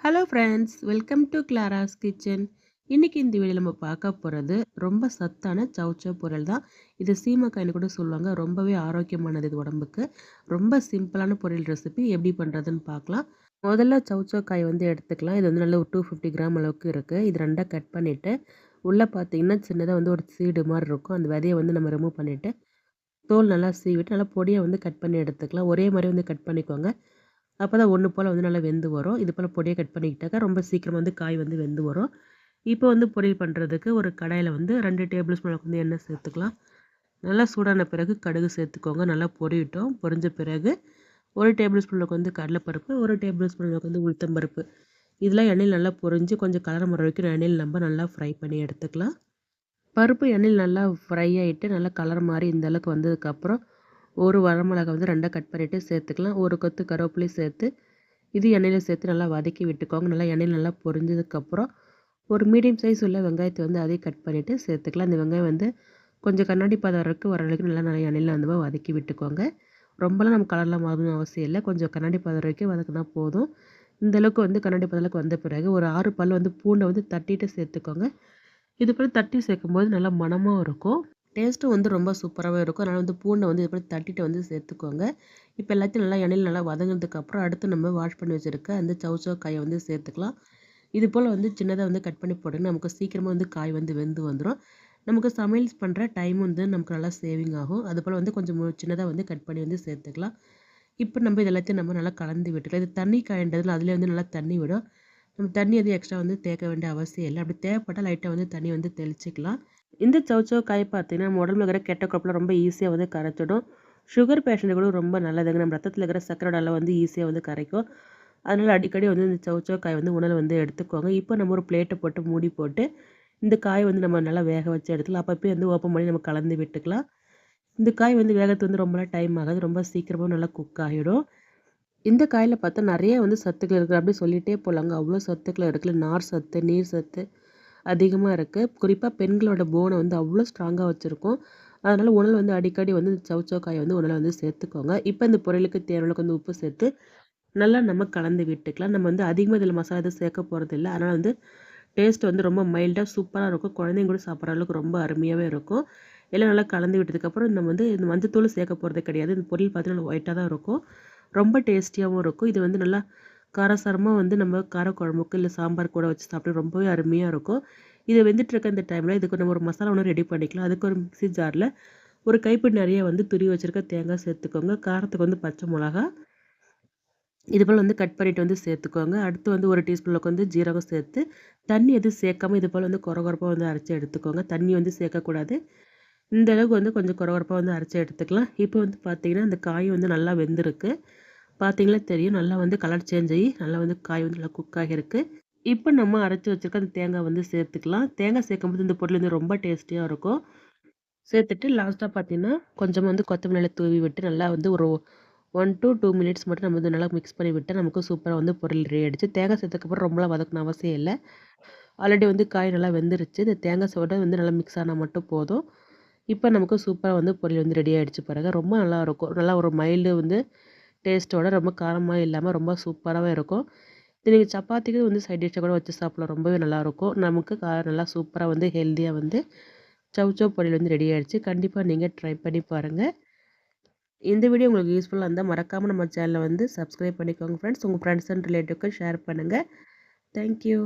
Hello friends, welcome to Clara's kitchen. இன்னைக்கு இந்த வீடியோவில் நம்ம பார்க்க போகிறது ரொம்ப சத்தான சௌச்சௌ பொரியல் தான். இது சீமக்காய்னு கூட சொல்லுவாங்க. ரொம்பவே ஆரோக்கியமானது இது உடம்புக்கு. ரொம்ப சிம்பிளான பொரியல் ரெசிபி எப்படி பண்ணுறதுன்னு பார்க்கலாம். முதல்ல சௌச்சௌ காய் வந்து எடுத்துக்கலாம். இது வந்து நல்ல ஒரு 250 கிராம் அளவுக்கு இருக்குது. இது ரெண்டாக கட் பண்ணிவிட்டு உள்ளே பார்த்தீங்கன்னா சின்னதாக வந்து ஒரு சீடு மாதிரி இருக்கும். அந்த விதையை வந்து நம்ம ரிமூவ் பண்ணிவிட்டு தோல் நல்லா சீவிட்டு நல்லா பொடியை வந்து கட் பண்ணி எடுத்துக்கலாம். ஒரே மாதிரி வந்து கட் பண்ணிக்கோங்க. அப்போ தான் ஒன்று போல் வந்து நல்லா வெந்து வரும். இது போல் பொடியை கட் பண்ணிக்கிட்டாக்கா ரொம்ப சீக்கிரம் வந்து காய் வந்து வெந்து வரும். இப்போ வந்து பொரியல் பண்ணுறதுக்கு ஒரு கடாயில் வந்து 2 டேபிள் ஸ்பூன் அளவுக்கு வந்து எண்ணெய் சேர்த்துக்கலாம். நல்லா சூடான பிறகு கடுகு சேர்த்துக்கோங்க. நல்லா பொரியட்டும். பொரிஞ்ச பிறகு 1 டேபிள் ஸ்பூன் அளவுக்கு வந்து கடலைப்பருப்பு, 1 டேபிள் ஸ்பூன் அளவுக்கு வந்து உளுத்தம்பருப்பு. இதெல்லாம் எண்ணெயில் நல்லா பொரிஞ்சு கொஞ்சம் கலர் வர வரைக்கும் எண்ணெயில் நம்ம நல்லா ஃப்ரை பண்ணி எடுத்துக்கலாம். பருப்பு எண்ணெயில் நல்லா ஃப்ரை ஆகிட்டு நல்லா கலர் மாதிரி இந்த அளவுக்கு வந்ததுக்கப்புறம் ஒரு வரமிளகாய் வந்து 2ஆக கட் பண்ணிவிட்டு சேர்த்துக்கலாம். ஒரு கொத்து கருவேப்பிலை சேர்த்து இது எண்ணெயில் சேர்த்து நல்லா வதக்கி விட்டுக்கோங்க. நல்லா எண்ணெயில் நல்லா பொரிஞ்சதுக்கப்புறம் ஒரு மீடியம் சைஸ் உள்ள வெங்காயத்தை வந்து அதையும் கட் பண்ணிவிட்டு சேர்த்துக்கலாம். இந்த வெங்காயம் வந்து கொஞ்சம் கண்ணாடி பதம் வர வரைக்கும் நல்லா எண்ணெயில் வந்து வதக்கி விட்டுக்கோங்க. ரொம்பலாம் நம்ம கலர்லாம் மாறணும்னு அவசியம் இல்லை. கொஞ்சம் கண்ணாடி பதம் வரைக்கும் வதக்கினா போதும். இந்த அளவுக்கு வந்து கண்ணாடி பதம் வந்த பிறகு ஒரு 6 பல் வந்து பூண்டை வந்து தட்டிட்டு சேர்த்துக்கோங்க. இது போல் தட்டி சேர்க்கும்போது நல்லா மணமாகவும் இருக்கும். டேஸ்ட்டும் வந்து ரொம்ப சூப்பராகவே இருக்கும். அதனால் வந்து பூண்டை வந்து இது போல் தட்டிட்டு வந்து சேர்த்துக்கோங்க. இப்போ எல்லாத்தையும் நல்லா எண்ணெயில் நல்லா வதங்கினதுக்கப்புறம் அடுத்து நம்ம வாஷ் பண்ணி வச்சுருக்க அந்த சௌச்சௌ காயை வந்து சேர்த்துக்கலாம். இது போல் வந்து சின்னதாக வந்து கட் பண்ணி போடுங்க. நமக்கு சீக்கிரமாக வந்து காய் வந்து வெந்து வந்துடும். நமக்கு சமையல் பண்ணுற டைம் வந்து நமக்கு நல்லா சேவிங் ஆகும். அதுபோல் வந்து கொஞ்சம் சின்னதாக வந்து கட் பண்ணி வந்து சேர்த்துக்கலாம். இப்போ நம்ம இது எல்லாத்தையும் நம்ம நல்லா கலந்து விட்டுக்கலாம். இது தண்ணி காய்ன்றதுல அதிலே வந்து நல்லா தண்ணி விடும். நம்ம தண்ணி எதுவும் எக்ஸ்ட்ரா வந்து தேக்க வேண்டிய அவசியம் இல்லை. அப்படி தேவைப்பட்டால் லைட்டாக வந்து தண்ணி வந்து தெளிச்சிக்கலாம். இந்த சௌச்சௌ காய் பார்த்தீங்கன்னா நம்ம உடம்புல இருக்கிற கெட்ட கொழுப்புலாம் ரொம்ப ஈஸியாக வந்து கரைச்சிடும். சுகர் பேஷண்ட்டு கூட ரொம்ப நல்லதுங்க. நம்ம ரத்தத்தில் இருக்கிற சர்க்கரை அளவு வந்து ஈஸியாக வந்து கரைக்கும். அதனால் அடிக்கடி வந்து இந்த சௌச்சௌ காய் வந்து உணவில் வந்து எடுத்துக்கோங்க. இப்போ நம்ம ஒரு பிளேட்டை போட்டு மூடி போட்டு இந்த காய் வந்து நம்ம நல்லா வேக வச்சு எடுத்துக்கலாம். அப்பப்போ வந்து ஓப்பன் பண்ணி நம்ம கலந்து விட்டுக்கலாம். இந்த காய் வந்து வேகத்துக்கு வந்து ரொம்பலாம் டைம் ஆகாது. ரொம்ப சீக்கிரமாக நல்லா குக் ஆகிடும். இந்த காயில் பார்த்தா நிறைய வந்து சத்துக்கள் இருக்குது. அப்படி சொல்லிகிட்டே போகலாங்க. அவ்வளோ சத்துக்கள் இருக்குல்ல. நார் சத்து, நீர் சத்து அதிகமாக இருக்குது. குறிப்பாக பெண்களோட போனை வந்து அவ்வளோ ஸ்ட்ராங்காக வச்சுருக்கும். அதனால் உணவில் வந்து அடிக்கடி வந்து இந்த சௌச்சௌ காயை வந்து உணவில் வந்து சேர்த்துக்கோங்க. இப்போ இந்த பொரியலுக்கு தேவையான வந்து உப்பு சேர்த்து நல்லா நம்ம கலந்து விட்டுக்கலாம். நம்ம வந்து அதிகமாக இதில் மசாலா எதுவும் சேர்க்க போகிறதில்ல. அதனால் வந்து டேஸ்ட் வந்து ரொம்ப மைல்டாக சூப்பராக இருக்கும். குழந்தைங்க கூட சாப்பிட்ற அளவுக்கு ரொம்ப அருமையாகவே இருக்கும். எல்லாம் நல்லா கலந்து விட்டதுக்கப்புறம் நம்ம வந்து இந்த மஞ்சத்தூள் சேர்க்க போகிறது கிடையாது. இந்த பொரியல் பார்த்தீங்கன்னா ஒயிட்டாக தான் இருக்கும். ரொம்ப டேஸ்டியாகவும் இருக்கும். இது வந்து நல்லா காரசாரமாக வந்து நம்ம காரக்குழம்புக்கு இல்லை சாம்பார் கூட வச்சு சாப்பிட்டு ரொம்பவே அருமையாக இருக்கும். இது வெந்துட்டு இருக்க இந்த டைமில் இதுக்கு நம்ம ஒரு மசாலா ஒன்று ரெடி பண்ணிக்கலாம். அதுக்கு ஒரு மிக்ஸி ஜாரில் ஒரு கைப்பிடி நிறைய வந்து துருவி வச்சுருக்க தேங்காய் சேர்த்துக்கோங்க. காரத்துக்கு வந்து பச்சை மிளகா இது போல் வந்து கட் பண்ணிவிட்டு வந்து சேர்த்துக்கோங்க. அடுத்து வந்து ஒரு டீஸ்பூனுக்கு வந்து ஜீரகம் சேர்த்து தண்ணி எதுவும் சேர்க்காம இது போல் வந்து கொரகொரப்பாக வந்து அரைச்சி எடுத்துக்கோங்க. தண்ணி வந்து சேர்க்கக்கூடாது. இந்த அளவுக்கு வந்து கொஞ்சம் கொரகொரப்பாக வந்து அரைச்சி எடுத்துக்கலாம். இப்போ வந்து பார்த்தீங்கன்னா இந்த காய் வந்து நல்லா வெந்திருக்கு. பார்த்தீங்களா தெரியும். நல்லா வந்து கலர் சேஞ்ச் ஆகி நல்லா வந்து காய் வந்து நல்லா குக் ஆகியிருக்கு. இப்போ நம்ம அரைச்சி வச்சுருக்க அந்த தேங்காய் வந்து சேர்த்துக்கலாம். தேங்காய் சேர்க்கும்போது இந்த பொருள் வந்து ரொம்ப டேஸ்டியாக இருக்கும். சேர்த்துட்டு லாஸ்ட்டாக பார்த்தீங்கன்னா கொஞ்சம் வந்து கொத்தமல்லி தூவி விட்டு நல்லா வந்து ஒரு 1 to 2 மினிட்ஸ் மட்டும் நம்ம வந்து நல்லா மிக்ஸ் பண்ணி விட்டால் நமக்கு சூப்பராக வந்து பொரியல் ரெடி ஆகிடுச்சு. தேங்காய் சேர்த்ததுக்கப்புறம் ரொம்பலாம் வதக்கணும் அவசியம் இல்லை. ஆல்ரெடி வந்து காய் நல்லா வெந்துருச்சு. இந்த தேங்காய் சோட வந்து நல்லா மிக்ஸ் ஆனால் மட்டும் போதும். இப்போ நமக்கு சூப்பராக வந்து பொரியல் வந்து ரெடி ஆகிடுச்சு பாருங்க. ரொம்ப நல்லாயிருக்கும். நல்லா ஒரு மைல்டு வந்து டேஸ்ட்டோட ரொம்ப காரமாக இல்லாமல் ரொம்ப சூப்பராகவே இருக்கும். இது நீங்கள் சப்பாத்திக்கு வந்து சைட் டிஷ்ஷாக கூட வச்சு சாப்பிடலாம். ரொம்பவே நல்லாயிருக்கும். நமக்கு நல்லா சூப்பராக வந்து ஹெல்த்தியாக வந்து சௌச்சௌ பொரியல் வந்து ரெடி ஆகிடுச்சு. கண்டிப்பாக நீங்கள் ட்ரை பண்ணி பாருங்கள். இந்த வீடியோ உங்களுக்கு யூஸ்ஃபுல்லாக இருந்தால் மறக்காமல் நம்ம சேனலை வந்து சப்ஸ்கிரைப் பண்ணிக்கோங்க ஃப்ரெண்ட்ஸ். உங்கள் ஃப்ரெண்ட்ஸ் அண்ட் ரிலேட்டிவ்க்கு ஷேர் பண்ணுங்கள். தேங்க்யூ.